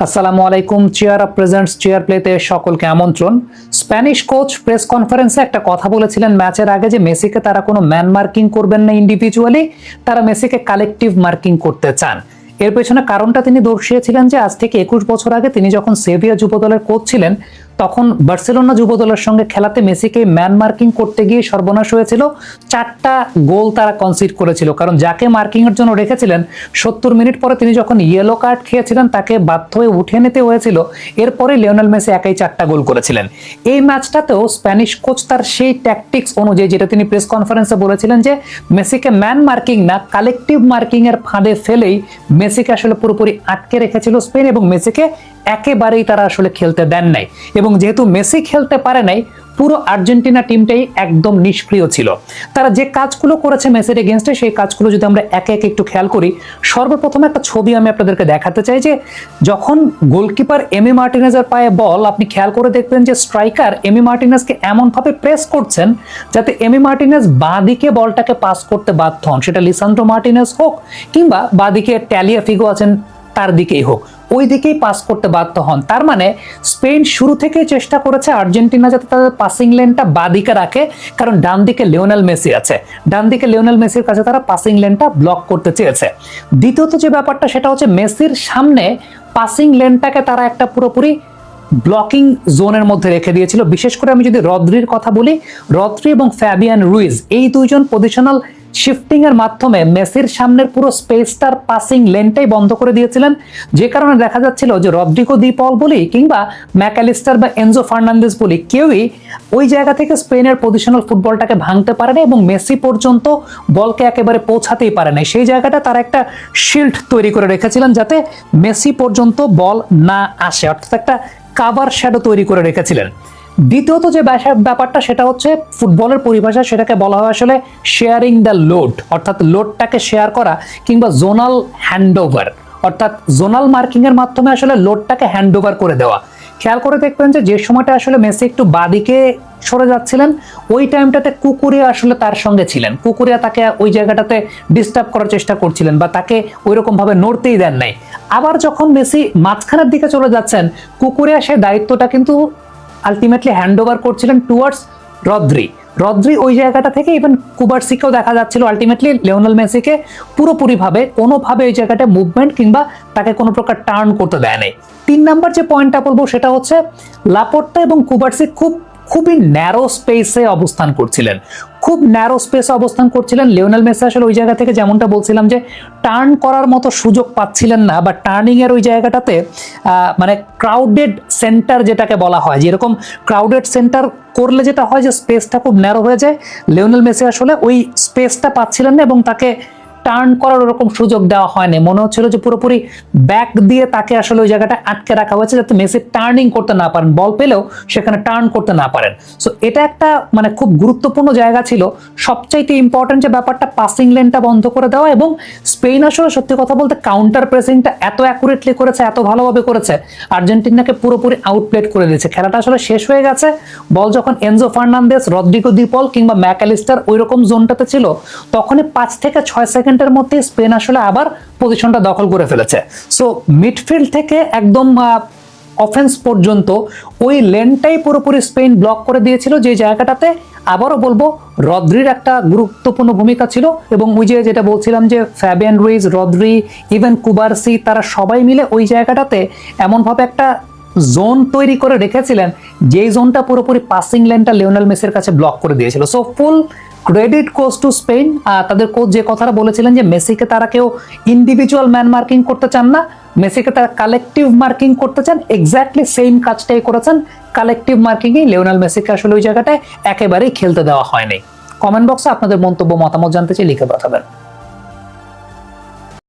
আসসালামু আলাইকুম। Chair up presents chair প্লেতে সকলকে আমন্ত্রণ। স্প্যানিশ কোচ প্রেস কনফারেন্সে একটা কথা বলেছিলেন ম্যাচের আগে যে মেসিকে তারা কোনো ম্যান মার্কিং করবেন না ইন্ডিভিজুয়ালি, তারা মেসিকে কালেকটিভ মার্কিং করতে চান। এর পেছনে কারণটা তিনি দর্শিয়েছিলেন যে আজ থেকে 21 বছর আগে তিনি যখন সেভিয়া যুবদলের কোচ ছিলেন তখন বার্সেলোনা যুবদলের সঙ্গে খেলাতে মেসিকে ম্যান মার্কিং করতে গিয়ে সর্বনাশ হয়েছিল। 4টা গোল তারা কনসিড করেছিল, কারণ যাকে মার্কিং এর জন্য রেখেছিলেন 70 মিনিট পরে তিনি যখন ইয়েলো কার্ড খেয়েছিলেন তাকে বাধ্য হয়ে উঠে নিতে হয়েছিল। এরপরে লিওনেল মেসি একাই 4টা গোল করেছিলেন। এই ম্যাচটাতেও স্প্যানিশ কোচ তার সেই ট্যাকটিক্স অনুযায়ী, যেটা তিনি প্রেস কনফারেন্সে বলেছিলেন যে মেসিকে ম্যান মার্কিং না কালেকটিভ মার্কিং এর ফাঁদে ফেলেই মেসিকে আসলে পুরোপুরি আটকে রেখেছিল স্পেন, এবং মেসিকে একেবারেই তারা আসলে খেলতে দেন নাই। এবং যেহেতু মেসি খেলতে পারে নাই, পুরো আর্জেন্টিনা টিমটাই একদম নিষ্ক্রিয় ছিল। তারা যে কাজগুলো করেছে মেসির এগেইনস্টে, সেই কাজগুলো যদি আমরা একে একে একটু খেয়াল করি, সর্বপ্রথম একটা ছবি আমি আপনাদেরকে দেখাতে চাই যে যখন গোলকিপার এমি মার্টিনেজের পায়ে বল, আপনি খেয়াল করে দেখবেন যে স্ট্রাইকার এমি মার্টিনেজকে এমনভাবে প্রেস করছেন যাতে এমি মার্টিনেজ বাঁদিকে বলটাকে পাস করতে বাধ্য হন, সেটা লিসান্দ্রো মার্টিনেজ হোক কিংবা বাঁদিকে ট্যালিয়াফিগো আছেন তার দিকেই হোক, ওই দিকেই পাস করতে বাধ্য হন। তার মানে স্পেন শুরু থেকেই চেষ্টা করেছে আর্জেন্টিনা যাতে তাদের পাসিং লেনটা বাঁদিকে রাখে, কারণ ডান দিকে লিওনেল মেসি আছে, ডান দিকে লিওনেল মেসির কাছে তারা পাসিং লেনটা ব্লক করতে চেয়েছে। দ্বিতীয়ত যে ব্যাপারটা সেটা হচ্ছে মেসির সামনে পাসিং লেনটাকে তারা একটা পুরোপুরি ব্লকিং জোনের মধ্যে রেখে দিয়েছিল। বিশেষ করে আমি যদি রদ্রির কথা বলি, রদ্রি এবং ফ্যাবিয়ান রুইজ এই দুইজন পজিশনাল শিফটিং এর মাধ্যমে মেসির সামনের পুরো স্পেসটার পাসিং লেনটাই বন্ধ করে দিয়েছিলেন, যে কারণে দেখা যাচ্ছিল যে রদ্রিগো দি পল বলি কিংবা ম্যাকঅ্যালিস্টার বা এনজো ফার্নান্দেজ বলি কেউই ওই জায়গা থেকে স্পেনের পজিশনাল ফুটবলটাকে ভাঙতে পারেনি এবং মেসি পর্যন্ত বলকে একেবারে পৌঁছাতেই পারে না। সেই জায়গাটা তারা একটা শিল্ড তৈরি করে রেখেছিলেন যাতে মেসি পর্যন্ত বল না আসে, অর্থাৎ একটা কাভার শ্যাডো তৈরি করে রেখেছিলেন। দ্বিতীয়ত যে ব্যাপারটা সেটা হচ্ছে ফুটবলের পরিভাষা, সেটাকে বলা হয় আসলে শেয়ারিং দ্য লোড, অর্থাৎ লোডটাকে শেয়ার করা কিংবা জোনাল হ্যান্ডওভার, অর্থাৎ জোনাল মার্কিং এর মাধ্যমে আসলে লোডটাকে হ্যান্ডওভার করে দেওয়া। খেয়াল করে দেখবেন যে সময়টা আসলে মেসি একটু বাদিকে সরে যাচ্ছিলেন, ওই টাইমটাতে কুকুরিয়া আসলে তার সঙ্গে ছিলেন। কুকুরিয়া তাকে ওই জায়গাটাতে ডিস্টার্ব করার চেষ্টা করছিলেন বা তাকে ওই রকম ভাবে নড়তেই দেন নাই। আবার যখন মেসি মাঝখানের দিকে চলে যাচ্ছেন, কুকুরিয়া সেই দায়িত্বটা কিন্তু আলটিমেটলি হ্যান্ড ওভার করছিলেন টুয়ার্ডস রদ্রি ওই জায়গাটা থেকে ইভেন কুবার্সিকেও দেখা যাচ্ছিল আলটিমেটলি লিওনেল মেসিকে পুরোপুরিভাবে কোনোভাবে ওই জায়গাটা মুভমেন্ট কিংবা তাকে কোনো প্রকার টার্ন করতে দেয় নাই। 3 নাম্বার যে পয়েন্টটা বলবো সেটা হচ্ছে লাপোর্তা এবং কুবার্সি খুবই ন্যারো স্পেসে অবস্থান করছিলেন, খুব ন্যারো স্পেসে অবস্থান করছিলেন। লিওনেল মেসি আসলে ওই জায়গা থেকে যেমনটা বলছিলাম যে টার্ন করার মতো সুযোগ পাচ্ছিলেন না, বা টার্নিং এর ওই জায়গাটাতে মানে ক্রাউডেড সেন্টার যেটাকে বলা হয়, যেরকম ক্রাউডেড সেন্টার করলে যেটা হয় যে স্পেসটা খুব ন্যারো হয়ে যায়, লিওনেল মেসি আসলে ওই স্পেসটা পাচ্ছিলেন না এবং তাকে টার্ন করার ওরকম সুযোগ দেওয়া হয়নি। মনে হচ্ছিল যে পুরোপুরি ব্যাক দিয়ে তাকে আসলে ওই জায়গাটা আটকে রাখা হয়েছে যাতে মেসি টার্নিং করতে না পারেন, বল পেলেও সেখানে টার্ন করতে না পারেন। সো এটা একটা মানে খুব গুরুত্বপূর্ণ জায়গা ছিল। সবচাইতে ইম্পর্টেন্ট যে ব্যাপারটা পাসিং লেনটা বন্ধ করে দেওয়া, এবং স্পেন আসলে সত্যি কথা বলতে কাউন্টার প্রেসিংটা এত অ্যাকুরেটলি করেছে, এত ভালোভাবে করেছে, আর্জেন্টিনাকে পুরোপুরি আউটপ্লেট করে দিয়েছে। খেলাটা আসলে শেষ হয়ে গেছে, বল যখন এনজো ফার্নান্দেজ, রদ্রিগো দি পল কিংবা ম্যাকঅ্যালিস্টার ওই রকম জোনটাতে ছিল, তখনই 5 থেকে 6 সেকেন্ডের মধ্যে স্পেন আসলে আবার পজিশনটা দখল করে ফেলেছে। সো মিডফিল্ড থেকে একদম অফেন্স পর্যন্ত ওই লেনটাই পুরোপুরি স্পেন ব্লক করে দিয়েছিল, যে জায়গাটাতে আবারও বলবো রদ্রির একটা গুরুত্বপূর্ণ ভূমিকা ছিল। এবং ওই যে যেটা বলছিলাম যে Fabian Ruiz, Rodri, even Cubarsi, তারা সবাই মিলে ওই জায়গাটাতে এমনভাবে একটা জোন তৈরি করে রেখেছিলেন যেই জোনটা পুরোপুরি পাসিং লেনটা লিওনেল মেসির কাছে ব্লক করে দিয়েছিল। So full credit goes to Spain. তাদের কোচ যে কথাটা বলেছিলেন যে মেসিকে তারা কেউ ইন্ডিভিজুয়াল ম্যান মার্কিং করতে চান না, মেসিকে তারা কালেকটিভ মার্কিং করতে চান, এক্স্যাক্টলি সেম কাজটাই করেছেন। কালেকটিভ মার্কিংয়ে লিওনেল মেসিকে আসলে ওই জায়গাটায় একেবারেই খেলতে দেওয়া হয়নি। কমেন্ট বক্সে আপনাদের মন্তব্য মতামত জানতে চাই, লিখে পাঠাবেন।